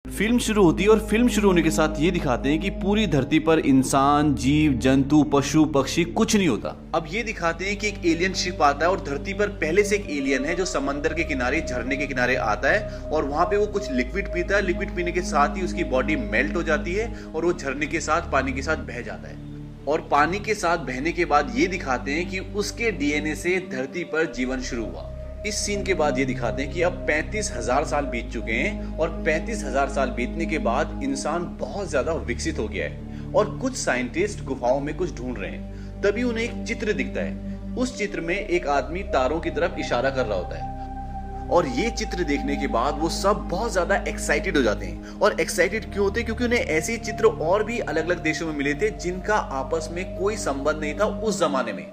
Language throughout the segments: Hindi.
फिल्म शुरू होती है और फिल्म शुरू होने के साथ ये दिखाते हैं कि पूरी धरती पर इंसान, जीव जंतु, पशु पक्षी कुछ नहीं होता। अब ये दिखाते हैं कि एक एलियन शिप आता है और धरती पर पहले से एक एलियन है जो समंदर के किनारे, झरने के किनारे आता है और वहां पे वो कुछ लिक्विड पीता है। लिक्विड पीने के साथ ही उसकी बॉडी मेल्ट हो जाती है और वो झरने के साथ, पानी के साथ बह जाता है। और पानी के साथ बहने के बाद ये दिखाते हैं कि उसके डीएनए से धरती पर जीवन शुरू हुआ। इस सीन के बाद ये दिखाते हैं कि अब 35,000 साल बीत चुके हैं और 35,000 साल बीतने के बाद इंसान बहुत ज्यादा विकसित हो गया है और कुछ साइंटिस्ट गुफाओं में कुछ ढूंढ रहे हैं। तभी उन्हें एक चित्र दिखता है। उस चित्र में एक आदमी तारों की तरफ इशारा कर रहा होता है और ये चित्र देखने के बाद वो सब बहुत ज्यादा एक्साइटेड हो जाते हैं। और एक्साइटेड क्यों होते हैं? क्योंकि उन्हें ऐसे चित्र और भी अलग अलग देशों में मिले थे जिनका आपस में कोई संबंध नहीं था उस जमाने में,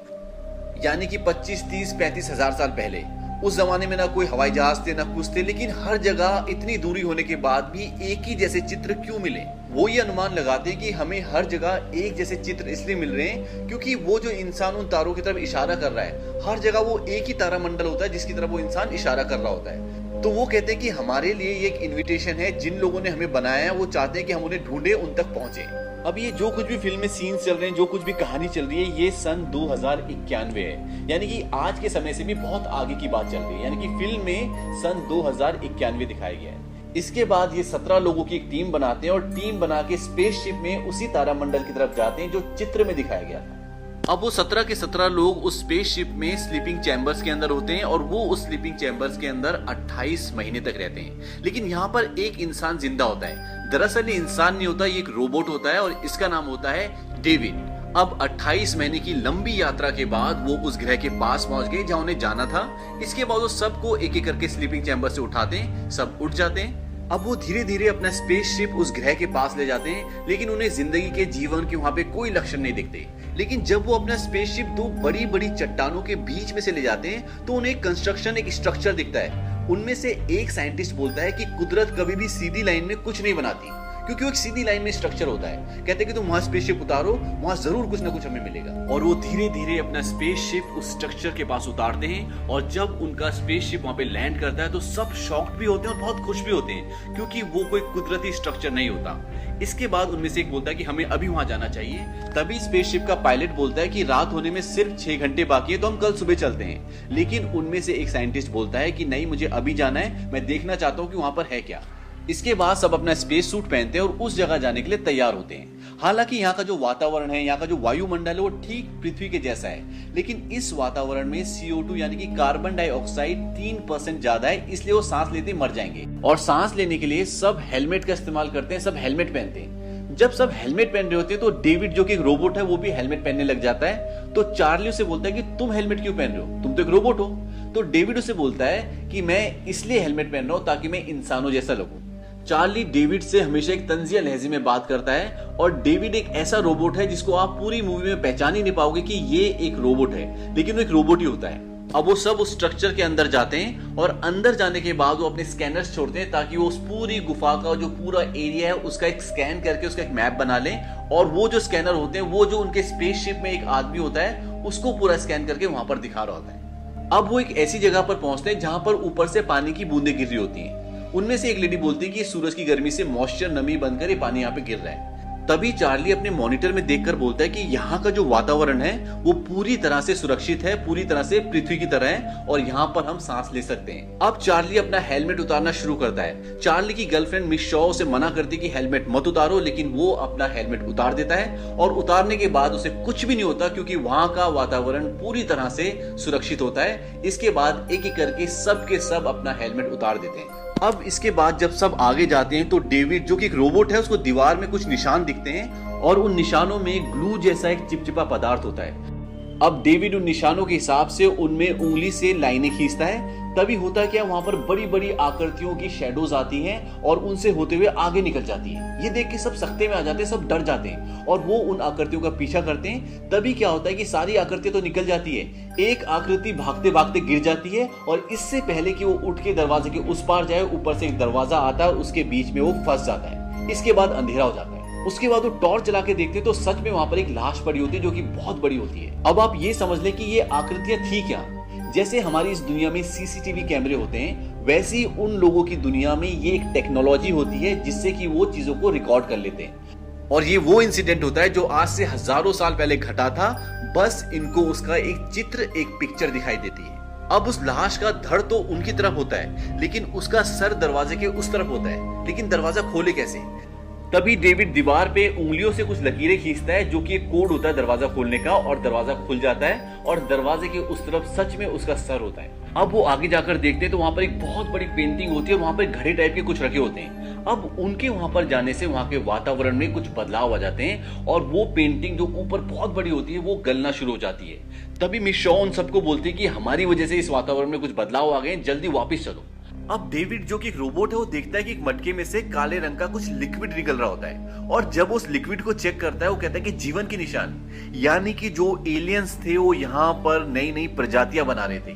यानी कि 25, 30, 35,000 साल पहले। उस जमाने में ना कोई हवाई जहाज थे ना कुछ थे, लेकिन हर जगह इतनी दूरी होने के बाद भी एक ही जैसे चित्र क्यों मिले? वो ये अनुमान लगाते हैं कि हमें हर जगह एक जैसे चित्र इसलिए मिल रहे हैं क्योंकि वो जो इंसान उन तारों की तरफ इशारा कर रहा है, हर जगह वो एक ही तारामंडल होता है जिसकी तरफ वो इंसान इशारा कर रहा होता है। तो वो कहते हैं कि हमारे लिए ये एक इन्विटेशन है, जिन लोगों ने हमें बनाया है वो चाहते हैं कि हम उन्हें ढूंढे, उन तक पहुंचे। अब ये जो कुछ भी फिल्म में सीन्स चल रहे हैं, जो कुछ भी कहानी चल रही है, ये सन 2091 है, यानी कि आज के समय से भी बहुत आगे की बात चल रही है। यानी कि फिल्म में सन 2091 दिखाया गया है। इसके बाद ये 17 लोगों की एक टीम बनाते हैं और टीम बना के स्पेसशिप में उसी तारामंडल की तरफ जाते हैं जो चित्र में दिखाया गया था। अब वो 17 के 17 लोग उस स्पेसशिप में स्लीपिंग चैम्बर्स के अंदर होते हैं और वो उस स्लीपिंग चैम्बर्स के अंदर 28 महीने तक रहते हैं। लेकिन यहाँ पर एक इंसान जिंदा होता है। दरअसल ये इंसान नहीं होता, ये एक रोबोट होता है और इसका नाम होता है डेविड। अब 28 महीने की लंबी यात्रा के बाद वो उस ग्रह के पास पहुंच गए जहां उन्हें जाना था। इसके बाद वो सबको एक एक करके स्लीपिंग चैम्बर से उठाते हैं, सब उठ जाते हैं। अब वो धीरे धीरे अपना स्पेसशिप उस ग्रह के पास ले जाते हैं, लेकिन उन्हें जिंदगी के जीवन के वहां पे कोई लक्षण नहीं दिखते। लेकिन जब वो अपना स्पेसशिप दो बड़ी बड़ी चट्टानों के बीच में से ले जाते हैं तो उन्हें कंस्ट्रक्शन, एक स्ट्रक्चर दिखता है। उनमें से एक साइंटिस्ट बोलता है कि कुदरत कभी भी सीधी लाइन में कुछ नहीं बनाती, क्योंकि वो एक सीधी लाइन में स्ट्रक्चर होता है। कहते हैं कि तुम वहां स्पेसशिप उतारो, वहां जरूर कुछ ना कुछ हमें मिलेगा। और वो धीरे धीरे अपना स्पेसशिप उस स्ट्रक्चर के पास उतारते हैं और जब उनका स्पेसशिप वहां पे लैंड करता है तो सब शॉक्ड भी होते हैं और बहुत खुश भी होते हैं, क्योंकि वो कोई कुदरती स्ट्रक्चर नहीं होता। इसके बाद उनमें से एक बोलता है कि हमें अभी वहां जाना चाहिए। तभी स्पेसशिप का पायलट बोलता है कि रात होने में सिर्फ 6 घंटे बाकी है, तो हम कल सुबह चलते हैं। लेकिन उनमें से एक साइंटिस्ट बोलता है कि नहीं, मुझे अभी जाना है, मैं देखना चाहता हूँ कि वहां पर है क्या। इसके बाद सब अपना स्पेस सूट पहनते हैं और उस जगह जाने के लिए तैयार होते हैं। हालांकि यहाँ का जो वातावरण है, यहाँ का जो वायुमंडल है, वो ठीक पृथ्वी के जैसा है, लेकिन इस वातावरण में CO2 यानी कि कार्बन डाइऑक्साइड 3% ज्यादा है, इसलिए वो सांस लेते मर जाएंगे। और सांस लेने के लिए सब हेलमेट का इस्तेमाल करते हैं, सब हेलमेट पहनते हैं। जब सब हेलमेट पहन रहे होते हैं तो डेविड, जो कि एक रोबोट है, वो भी हेलमेट पहनने लग जाता है। तो चार्ली उसे बोलता है कि तुम हेलमेट क्यों पहन रहे हो, तुम तो एक रोबोट हो। तो डेविड उसे बोलता है कि मैं इसलिए हेलमेट पहन रहा हूं ताकि मैं इंसानों जैसा लगूं। चार्ली डेविड से हमेशा एक तंजिया लहजे में बात करता है और डेविड एक ऐसा रोबोट है जिसको आप पूरी मूवी में पहचान ही नहीं पाओगे कि ये एक रोबोट है, लेकिन वो एक रोबोट ही होता है। अब वो सब उस स्ट्रक्चर के अंदर जाते हैं और अंदर जाने के बाद वो अपने स्कैनर्स छोड़ते हैं ताकि वो उस पूरी गुफा का जो पूरा एरिया है उसका एक स्कैन करके उसका एक मैप बना लें। और वो जो स्कैनर होते हैं, वो जो उनके स्पेसशिप में एक आदमी होता है, उसको पूरा स्कैन करके वहां पर दिखा रहा होता है। अब वो एक ऐसी जगह पर पहुंचते हैं जहां पर ऊपर से पानी की बूंदें गिर रही होती हैं। उनमें से एक लेडी बोलती है कि सूरज की गर्मी से मॉइस्चर, नमी बनकर ये पानी यहाँ पे गिर रहा है। तभी चार्ली अपने मॉनिटर में देखकर बोलता है कि यहाँ का जो वातावरण है वो पूरी तरह से सुरक्षित है, पूरी तरह से पृथ्वी की तरह है और यहाँ पर हम सांस ले सकते हैं। अब चार्ली अपना हेलमेट उतारना शुरू करता है। चार्ली की गर्लफ्रेंड मिस शॉ उसे मना करती कि हेलमेट मत उतारो, लेकिन वो अपना हेलमेट उतार देता है और उतारने के बाद उसे कुछ भी नहीं होता, क्योंकि वहां का वातावरण पूरी तरह से सुरक्षित होता है। इसके बाद एक एक करके सब के सब अपना हेलमेट उतार देते हैं। अब इसके बाद जब सब आगे जाते हैं तो डेविड, जो कि एक रोबोट है, उसको दीवार में कुछ निशान दिखते हैं और उन निशानों में ग्लू जैसा एक चिपचिपा पदार्थ होता है। अब डेविड उन निशानों के हिसाब से उनमें उंगली से लाइनें खींचता है। तभी होता है क्या, वहां पर बड़ी बड़ी आकृतियों की शेडोज आती हैं और उनसे होते हुए आगे निकल जाती है। ये देख के सब सख्ते में आ जाते हैं, सब डर जाते हैं और वो उन आकृतियों का पीछा करते हैं। तभी क्या होता है कि सारी आकृतियां तो निकल जाती है, एक आकृति भागते भागते गिर जाती है और इससे पहले कि वो उठ के दरवाजे के उस पार जाए, ऊपर से एक दरवाजा आता है और उसके बीच में वो फंस जाता है। इसके बाद अंधेरा हो जाता है। उसके बाद वो टॉर्च जला के देखते तो सच में वहां पर एक लाश पड़ी होती है जो कि बहुत बड़ी होती है। अब आप ये समझ लें कि ये आकृतियां थी क्या। जैसे हमारी इस दुनिया में CCTV कैमरे होते हैं, वैसे ही उन लोगों की दुनिया में ये एक टेक्नोलॉजी होती है जिससे कि वो चीजों को रिकॉर्ड कर लेते हैं। और ये वो इंसिडेंट होता है जो आज से हजारों साल पहले घटा था, बस इनको उसका एक चित्र, एक पिक्चर दिखाई देती है। अब उस लाश का धड़ तो उनकी तरफ होता है, लेकिन उसका सर दरवाजे के उस तरफ होता है। लेकिन दरवाजा खोले कैसे? तभी डेविड दीवार पे उंगलियों से कुछ लकीरें खींचता है, जो कि एक कोड होता है दरवाजा खोलने का, और दरवाजा खुल जाता है और दरवाजे के उस तरफ सच में उसका सर होता है। अब वो आगे जाकर देखते हैं तो वहां पर एक बहुत बड़ी पेंटिंग होती है और वहां पर घड़े टाइप के कुछ रखे होते हैं। अब उनके वहां पर जाने से वहां के वातावरण में कुछ बदलाव आ जाते हैं और वो पेंटिंग जो ऊपर बहुत बड़ी होती है वो गलना शुरू हो जाती है। तभी मिस शॉ उन सबको बोलती है कि हमारी वजह से इस वातावरण में कुछ बदलाव आ गए, जल्दी वापिस चलो। अब डेविड जो कि एक रोबोट है, वो देखता है कि एक मटके में से काले रंग का कुछ लिक्विड निकल रहा होता है, और जब उस लिक्विड को चेक करता है वो कहता है कि जीवन के निशान, यानी कि जो एलियंस थे वो यहाँ पर नई नई प्रजातियां बना रहे थे।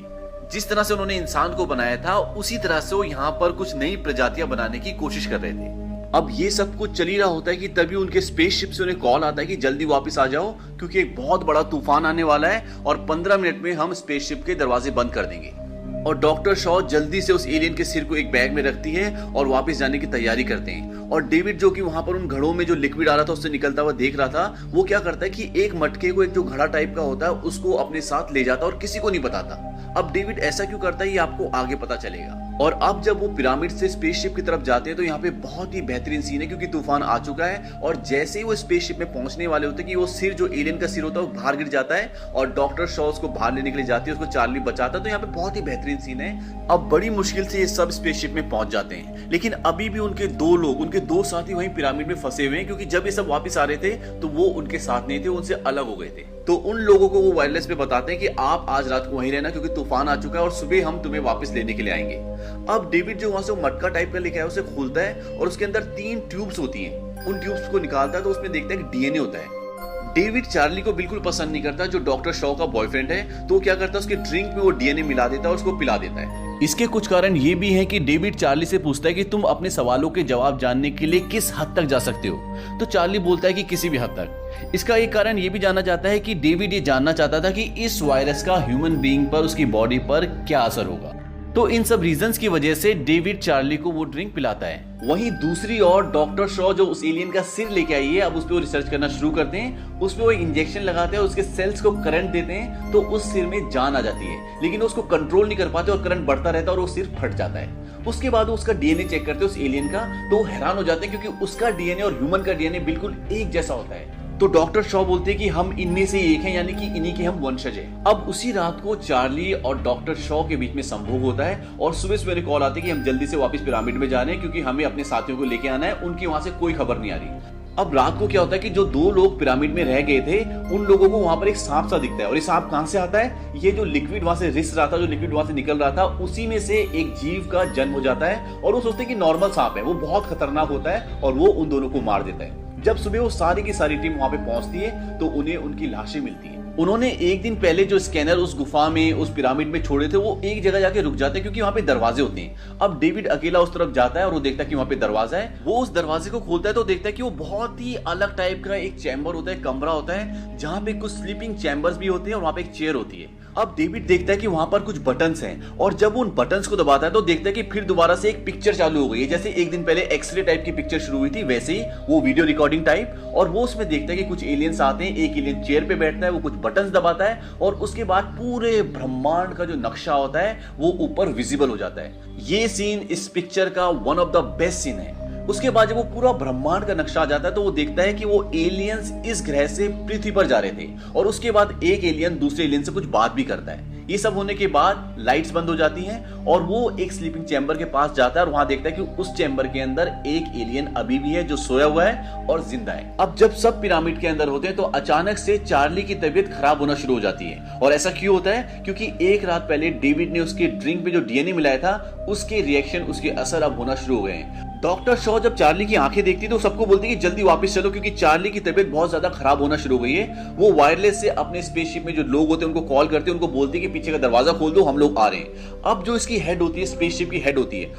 जिस तरह से उन्होंने इंसान को बनाया था उसी तरह से वो यहाँ पर कुछ नई प्रजातियां बनाने की कोशिश कर रहे थे। अब ये सब कुछ चल ही रहा होता है कि तभी उनके स्पेसशिप से उन्हें कॉल आता है कि जल्दी वापस आ जाओ, क्योंकि एक बहुत बड़ा तूफान आने वाला है और 15 मिनट में हम स्पेसशिप के दरवाजे बंद कर देंगे। और डॉक्टर शॉ जल्दी से उस एलियन के सिर को एक बैग में रखती है और वापस जाने की तैयारी करते हैं। और डेविड जो कि वहां पर उन घड़ों में जो लिक्विड आ रहा था उससे निकलता हुआ देख रहा था, वो क्या करता है कि एक मटके को, एक जो घड़ा टाइप का होता है, उसको अपने साथ ले जाता और किसी को नहीं बताता। अब डेविड ऐसा क्यों करता है ये आपको आगे पता चलेगा। और अब जब वो पिरामिड से स्पेसशिप की तरफ जाते हैं तो यहाँ पे बहुत ही बेहतरीन सीन है, क्योंकि तूफान आ चुका है और जैसे ही वो स्पेसशिप में पहुंचने वाले होते हैं कि वो सिर, जो एलियन का सिर होता है, वो बाहर गिर जाता है और डॉक्टर शॉ उसको बाहर लेने के लिए जाती है, उसको चार्ली बचाता है। तो यहाँ पे बहुत ही बेहतरीन सीन है। अब बड़ी मुश्किल से ये सब स्पेसशिप में पहुंच जाते हैं, लेकिन अभी भी उनके दो साथी वहीं पिरामिड में फंसे हुए हैं, क्योंकि जब ये सब वापस आ रहे थे तो वो उनके साथ नहीं थे, उनसे अलग हो गए थे। तो उन लोगों को वो वायरलेस पे बताते हैं कि आप आज रात को वहीं रहना, क्योंकि तूफान आ चुका है और सुबह हम तुम्हें वापस लेने के लिए आएंगे। अब डेविड जो वहां से वो मटका टाइप का लेके आया उसे खोलता है और उसके अंदर 3 ट्यूब्स होती हैं। उन ट्यूब्स को निकालता है तो उसमें देखता है कि डीएनए होता है। डेविड चार्ली को बिल्कुल पसंद नहीं करता, जो डॉक्टर शॉ का बॉयफ्रेंड है, तो क्या करता है उसके ड्रिंक में वो डीएनए मिला देता है और उसको पिला देता है। इसके कुछ कारण ये भी हैं कि डेविड चार्ली से पूछता है कि तुम अपने सवालों के जवाब जानने के लिए किस हद तक जा सकते हो, तो चार्ली बोलता है कि किसी भी हद तक। इसका एक कारण ये भी जाना जाता है कि डेविड ये जानना चाहता था कि इस वायरस का ह्यूमन बीइंग पर, उसकी बॉडी पर क्या असर होगा। तो इन सब रीजंस की वजह से डेविड चार्ली को वो ड्रिंक पिलाता है। वहीं दूसरी ओर डॉक्टर शॉ जो उस एलियन का सिर लेके आई है, अब उस पर वो रिसर्च करना शुरू करते हैं। उसमें वो इंजेक्शन लगाते हैं, उसके सेल्स को करंट देते हैं, तो उस सिर में जान आ जाती है, लेकिन उसको कंट्रोल नहीं कर पाते और करंट बढ़ता रहता है और वो सिर फट जाता है। उसके बाद वो उसका डीएनए चेक करते हैं उस एलियन का, तो वो हैरान हो जाते हैं क्योंकि उसका डीएनए और ह्यूमन का डीएनए बिल्कुल एक जैसा होता है। तो डॉक्टर शॉ बोलते हैं कि हम इनमें से एक हैं, यानी कि इन्हीं के हम वंशज हैं। अब उसी रात को चार्ली और डॉक्टर शॉ के बीच में संभोग होता है और सुबह सवेरे कॉल आती है कि हम जल्दी से वापस पिरामिड में जा रहे हैं, क्योंकि हमें अपने साथियों को लेके आना है, उनकी वहां से कोई खबर नहीं आ रही। अब रात को क्या होता है कि जो 2 लोग पिरामिड में रह गए थे, उन लोगों को वहां पर एक सांप सा दिखता है। और ये सांप कहां से आता है? ये जो लिक्विड वहां से रिस रहा था, जो लिक्विड वहां से निकल रहा था, उसी में से एक जीव का जन्म हो जाता है और वो सोचते हैं कि नॉर्मल सांप है, वो बहुत खतरनाक होता है और वो उन दोनों को मार देता है। जब सुबह वो सारी की सारी टीम वहां पे पहुंचती है तो उन्हें उनकी लाशें मिलती हैं। उन्होंने एक दिन पहले जो स्कैनर उस गुफा में, उस पिरामिड में छोड़े थे, वो एक जगह जाके रुक जाते हैं क्योंकि वहां पे दरवाजे होते हैं। अब डेविड अकेला उस तरफ जाता है और वो देखता है कि वहां पे दरवाजा है। वो उस दरवाजे को खोलता है तो देखता है कि वो बहुत ही अलग टाइप का एक चैम्बर होता है, कमरा होता है, जहां पे कुछ स्लीपिंग चैम्बर्स भी होते हैं और वहां पे एक चेयर होती है। अब डेविड देखता है कि वहां पर कुछ बटन्स हैं और जब उन बटन्स को दबाता है तो देखता है कि फिर दोबारा से एक पिक्चर चालू हो गई है। जैसे एक दिन पहले एक्सरे टाइप की पिक्चर शुरू हुई थी, वैसे ही वो वीडियो रिकॉर्डिंग टाइप। और वो उसमें देखता है कि कुछ एलियंस आते हैं, एक एलियन चेयर पे बैठता है, वो कुछ बटन्स दबाता है और उसके बाद पूरे ब्रह्मांड का जो नक्शा होता है वो ऊपर विजिबल हो जाता है। ये सीन इस पिक्चर का one of the best scene है। उसके बाद जब वो पूरा ब्रह्मांड का नक्शा आ जाता है तो वो देखता है कि वो एलियंस इस ग्रह से पृथ्वी पर जा रहे थे और उसके बाद एक एलियन दूसरे एलियन से कुछ बात भी करता है। ये सब होने के बाद लाइट्स बंद हो जाती हैं और वो एक स्लीपिंग चैम्बर के पास जाता है और वहां देखता है कि उस चैम्बर के अंदर एक एलियन अभी भी है जो सोया हुआ है और जिंदा है। अब जब सब पिरामिड के अंदर होते हैं तो अचानक से चार्ली की तबीयत खराब होना शुरू हो जाती है। और ऐसा क्यों होता है? क्योंकि एक रात पहले डेविड ने उसके ड्रिंक में जो डीएनए मिलाया था, उसके रिएक्शन, उसके असर अब होना शुरू हो गए हैं। डॉक्टर शॉ जब चार्ली की आंखें देखती तो सबको बोलती कि जल्दी वापस चलो, क्योंकि चार्ली की तबीयत बहुत ज्यादा खराब होना शुरू हो गई है। वो वायरलेस से अपने स्पेसशिप में जो लोग होते हैं उनको कॉल करते हैं, उनको बोलती है कि पीछे का दरवाजा खोल दो, हम लोग आ रहे हैं। अब जो इसकी हेड होती है, स्पेसशिप की हेड होती है,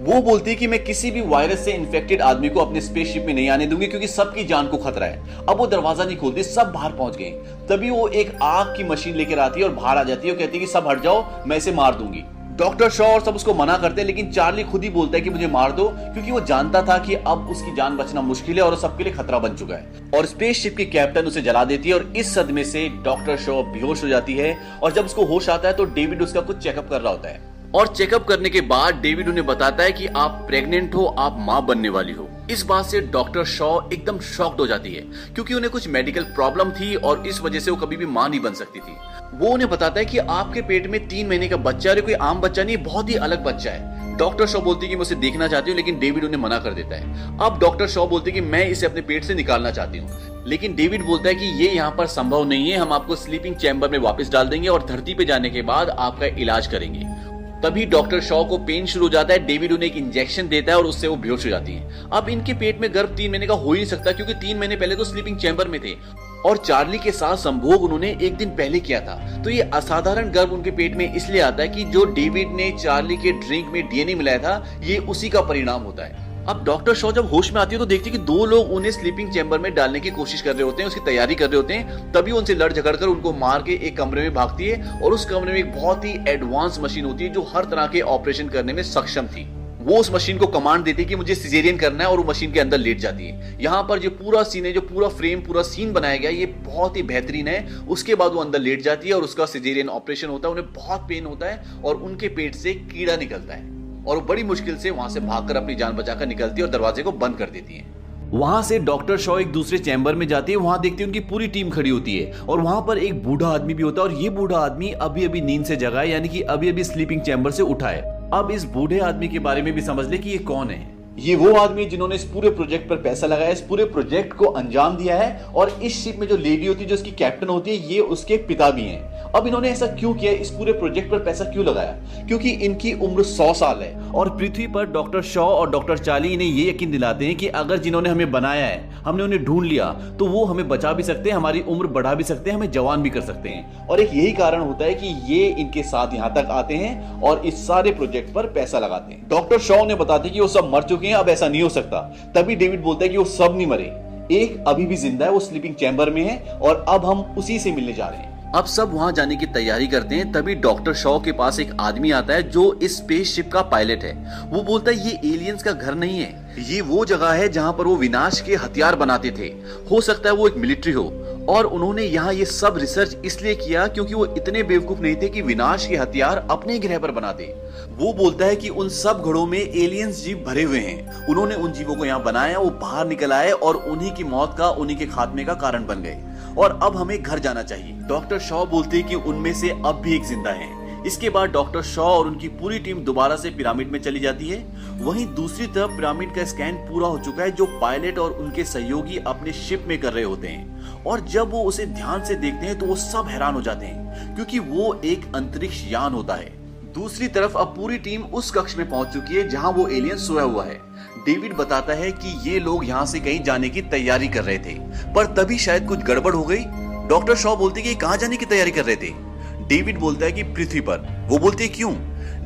वो बोलती है कि मैं किसी भी वायरस से इन्फेक्टेड आदमी को अपने स्पेसशिप में नहीं आने दूंगी, क्योंकि सबकी जान को खतरा है। अब वो दरवाजा नहीं खोलती, सब बाहर पहुंच गए। तभी वो एक आग की मशीन लेकर आती है और बाहर आ जाती है और कहती है कि सब हट जाओ, मैं इसे मार दूंगी। डॉक्टर शॉ और सब उसको मना करते हैं, लेकिन चार्ली खुद ही बोलता है कि मुझे मार दो, क्योंकि वो जानता था कि अब उसकी जान बचना मुश्किल है और सबके लिए खतरा बन चुका है। और स्पेसशिप की कैप्टन उसे जला देती है और इस सदमे से डॉक्टर शॉ बेहोश हो जाती है। और जब उसको होश आता है तो डेविड उसका कुछ चेकअप कर रहा होता है और चेकअप करने के बाद डेविड उन्हें बताता है कि आप प्रेग्नेंट हो, आप मां बनने वाली हो। इस बात से डॉक्टर शॉ एकदम शॉक्ड हो जाती है, क्योंकि उन्हें कुछ मेडिकल प्रॉब्लम थी और इस वजह से वो कभी भी मां नहीं बन सकती थी। वो उन्हें बताता है कि आपके पेट में 3 महीने का बच्चा है, कोई आम बच्चा नहीं, बहुत ही अलग बच्चा है। डॉक्टर शॉ बोलती है कि मैं उसे देखना चाहती हूँ, लेकिन डेविड उन्हें मना कर देता है। अब डॉक्टर शॉ बोलती है कि मैं इसे अपने पेट से निकालना चाहती हूँ, लेकिन डेविड बोलता है कि ये यहाँ पर संभव नहीं है, हम आपको स्लीपिंग चैम्बर में वापस डाल देंगे और धरती पे जाने के बाद आपका इलाज करेंगे। तभी डॉक्टर शॉ को पेन शुरू हो जाता है। डेविड उन्हें एक इंजेक्शन देता है और उससे वो बेहोश हो जाती है। अब इनके पेट में गर्भ 3 महीने का हो ही नहीं सकता, क्योंकि 3 महीने पहले तो स्लीपिंग चैम्बर में थे और चार्ली के साथ संभोग उन्होंने एक दिन पहले किया था। तो ये असाधारण गर्भ उनके पेट में इसलिए आता है कि जो डेविड ने चार्ली के ड्रिंक में डीएनए मिलाया था, ये उसी का परिणाम होता है। अब डॉक्टर शॉ जब होश में आती है तो देखती है कि 2 लोग उन्हें स्लीपिंग चैम्बर में डालने की कोशिश कर रहे होते हैं, उसकी तैयारी कर रहे होते हैं। तभी उनसे लड़ झगड़ कर उनको मार के एक कमरे में भागती है और उस कमरे में एक बहुत ही एडवांस मशीन होती है जो हर तरह के ऑपरेशन करने में सक्षम थी। वो उस मशीन को कमांड देती है कि मुझे सिजेरियन करना है और वो मशीन के अंदर लेट जाती है। यहाँ पर जो पूरा सीन है, जो पूरा फ्रेम, पूरा सीन बनाया गया, ये बहुत ही बेहतरीन है। उसके बाद वो अंदर लेट जाती है और उसका सिजेरियन ऑपरेशन होता है। उन्हें बहुत पेन होता है और उनके पेट से कीड़ा निकलता है और वो बड़ी मुश्किल से वहां से भागकर अपनी जान बचाकर निकलती है और दरवाजे को बंद कर देती है। वहां से डॉक्टर शॉ एक दूसरे चैम्बर में जाती है। वहां देखती है उनकी पूरी टीम खड़ी होती है और वहां पर एक बूढ़ा आदमी भी होता है और ये बूढ़ा आदमी अभी अभी नींद से जगा है, यानी कि अभी अभी स्लीपिंग चैम्बर से उठा है। अब इस बूढ़े आदमी के बारे में भी समझ ले कि ये कौन है। ये वो आदमी जिन्होंने इस पूरे प्रोजेक्ट पर पैसा लगाया, इस पूरे प्रोजेक्ट को अंजाम दिया है। और इस शिप में जो लेडी होती है, जो इसकी कैप्टन होती है, ये उसके पिता भी हैं। अब इन्होंने ऐसा क्यों किया, इस पूरे प्रोजेक्ट पर पैसा क्यों लगाया? क्योंकि इनकी उम्र 100 साल है और पृथ्वी पर डॉक्टर शॉ और डॉक्टर चार्ली इन्हें ये यकीन दिलाते हैं कि अगर जिन्होंने हमें बनाया है, हमने उन्हें ढूंढ लिया, तो वो हमें बचा भी सकते हैं, हमारी उम्र बढ़ा भी सकते हैं, हमें जवान भी कर सकते हैं। और एक यही कारण होता है कि ये इनके साथ यहाँ तक आते हैं और इस सारे प्रोजेक्ट पर पैसा लगाते हैं। डॉक्टर शॉ ने बताते हैं कि वो सब मर चुके हैं, अब ऐसा नहीं हो सकता। तभी डेविड बोलता है कि वो सब नहीं मरे, एक अभी भी जिंदा है, वो स्लीपिंग चैम्बर में है और अब हम उसी से मिलने जा रहे हैं। अब सब वहां जाने की तैयारी करते हैं। तभी डॉक्टर शॉ के पास एक आदमी आता है जो इस स्पेसशिप का पायलट है। वो बोलता है ये एलियंस का घर नहीं है, ये वो जगह है जहां पर वो विनाश के हथियार बनाते थे। हो सकता है वो एक मिलिट्री हो और उन्होंने यहाँ ये सब रिसर्च इसलिए किया क्योंकि वो इतने बेवकूफ नहीं थे कि विनाश के हथियार अपने ग्रह पर बनाते। वो बोलता है कि उन सब घड़ों में एलियंस जीव भरे हुए हैं, उन्होंने उन जीवों को यहाँ बनाया, वो बाहर निकल आए और उन्हीं की मौत का, उन्हीं के खात्मे का कारण बन गए और अब हमें घर जाना चाहिए। डॉक्टर शॉ बोलते हैं कि उनमें से अब भी एक जिंदा है। इसके बाद डॉक्टर शॉ और उनकी पूरी टीम दोबारा से पिरामिड में चली जाती है। वहीं दूसरी तरफ पिरामिड का स्कैन पूरा हो चुका है, जो पायलट और उनके सहयोगी अपने शिप में कर रहे होते हैं। और जब वो उसे ध्यान से देखते हैं तो वो सब हैरान हो जाते हैं, क्योंकि वो एक अंतरिक्ष यान होता है। दूसरी तरफ अब पूरी टीम उस कक्ष में पहुंच चुकी है जहां वो एलियन सोया हुआ है। डेविड बताता है कि ये लोग यहाँ से कहीं जाने की तैयारी कर रहे थे, पर तभी शायद कुछ गड़बड़ हो गई। डॉक्टर शॉ बोलते कि कहाँ जाने की तैयारी कर रहे थे? डेविड बोलता है कि पृथ्वी पर। वो बोलते हैं क्यों?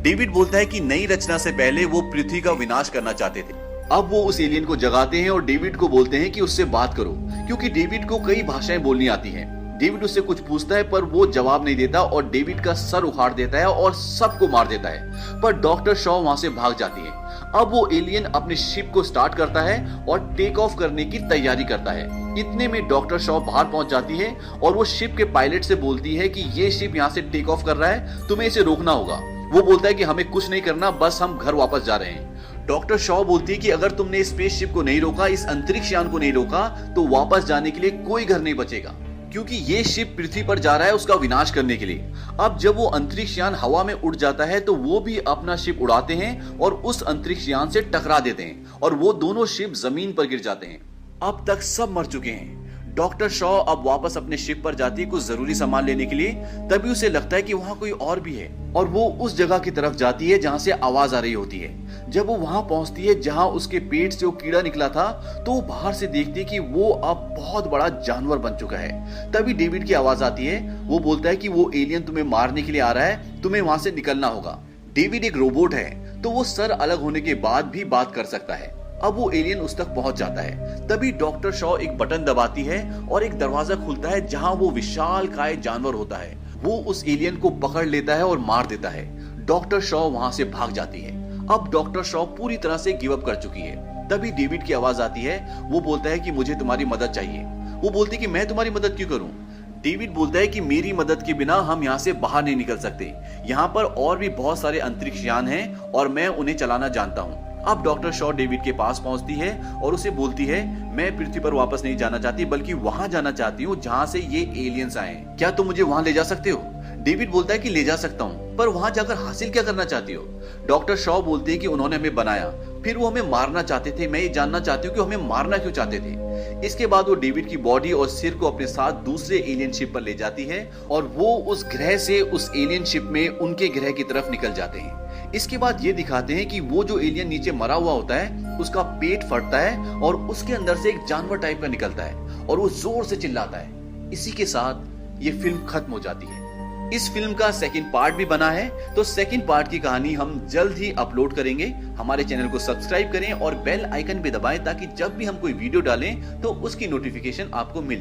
डेविड बोलता है कि नई रचना से पहले वो पृथ्वी का विनाश करना चाहते थे। अब वो उस एलियन को जगाते हैं और डेविड को बोलते हैं कि उससे बात करो, क्योंकि डेविड को कई भाषाएं बोलनी आती हैं। डेविड उससे कुछ पूछता है पर वो जवाब नहीं देता और डेविड का सर उखाड़ देता है और सबको मार देता है। पर डॉक्टर शॉ वहां से भाग जाती है। अब वो एलियन अपने शिप को स्टार्ट करता है और टेक ऑफ करने की तैयारी करता है। इतने में डॉक्टर शॉ बाहर पहुंच जाती है और वो शिप के पायलट से बोलती है कि ये शिप यहाँ से टेक ऑफ कर रहा है, तुम्हें इसे रोकना होगा। वो बोलता है कि हमें कुछ नहीं करना, बस हम घर वापस जा रहे हैं। डॉक्टर शॉ बोलती है कि अगर तुमने स्पेसशिप को नहीं रोका, इस अंतरिक्ष यान को नहीं रोका, तो वापस जाने के लिए कोई घर नहीं बचेगा, क्योंकि ये शिप पृथ्वी पर जा रहा है उसका विनाश करने के लिए। अब जब वो अंतरिक्ष यान हवा में उड़ जाता है तो वो भी अपना शिप उड़ाते हैं और उस अंतरिक्ष यान से टकरा देते हैं और वो दोनों शिप जमीन पर गिर जाते हैं। अब तक सब मर चुके हैं। डॉक्टर शॉ अब वापस अपने शिप पर जाती है कुछ जरूरी सामान लेने के लिए। तभी उसे लगता है कि वहां कोई और भी है और वो उस जगह की तरफ जाती है जहां से आवाज आ रही होती है। जब वो वहां पहुंचती है जहां उसके पेट से वो कीड़ा निकला था, तो वो बाहर से देखती है कि वो अब बहुत बड़ा जानवर बन चुका है। तभी डेविड की आवाज आती है। वो बोलता है कि वो एलियन तुम्हें मारने के लिए आ रहा है, तुम्हें वहां से निकलना होगा। डेविड एक रोबोट है, तो वो सर अलग होने के बाद भी बात कर सकता है। अब वो एलियन उस तक पहुंच जाता है। तभी डॉक्टर शॉ एक बटन दबाती है और एक दरवाजा खुलता है जहां वो विशालकाय जानवर होता है। वो उस एलियन को पकड़ लेता है और मार देता है। डॉक्टर शॉ वहां से भाग जाती है। अब डॉक्टर शॉ पूरी तरह से गिव अप कर चुकी है। तभी डेविड की आवाज आती है। वो बोलता है कि मुझे तुम्हारी मदद चाहिए। वो बोलती है कि मैं तुम्हारी मदद क्यों करूं? डेविड बोलता है कि मेरी मदद के बिना हम यहाँ से बाहर नहीं निकल सकते। यहाँ पर और भी बहुत सारे अंतरिक्ष यान हैं और मैं उन्हें चलाना जानता हूँ। अब डॉक्टर शॉ डेविड के पास पहुंचती है और उसे बोलती है, मैं पृथ्वी पर वापस नहीं जाना चाहती, बल्कि वहां जाना चाहती हूँ जहां से ये एलियंस आए। क्या तुम मुझे वहां ले जा सकते हो? डेविड बोलता है कि ले जा सकता हूँ, पर वहां जाकर हासिल क्या करना चाहती हो? डॉक्टर शॉ बोलते हैं कि उन्होंने हमें बनाया, फिर वो हमें मारना चाहते थे। मैं ये जानना चाहती हूँ कि हमें मारना क्यों चाहते थे। इसके बाद वो डेविड की बॉडी और सिर को अपने साथ दूसरे एलियन शिप पर ले जाती है और वो उस ग्रह से उस एलियन शिप में उनके ग्रह की तरफ निकल जाते हैं। इसके बाद ये दिखाते हैं कि वो जो एलियन नीचे मरा हुआ होता है उसका पेट फटता है और उसके अंदर से एक जानवर टाइप का निकलता है और वो जोर से चिल्लाता है। इसी के साथ ये फिल्म खत्म हो जाती है। इस फिल्म का सेकंड पार्ट भी बना है, तो सेकंड पार्ट की कहानी हम जल्द ही अपलोड करेंगे। हमारे चैनल को सब्सक्राइब करें और बेल आइकन भी दबाएं ताकि जब भी हम कोई वीडियो डालें तो उसकी नोटिफिकेशन आपको मिले।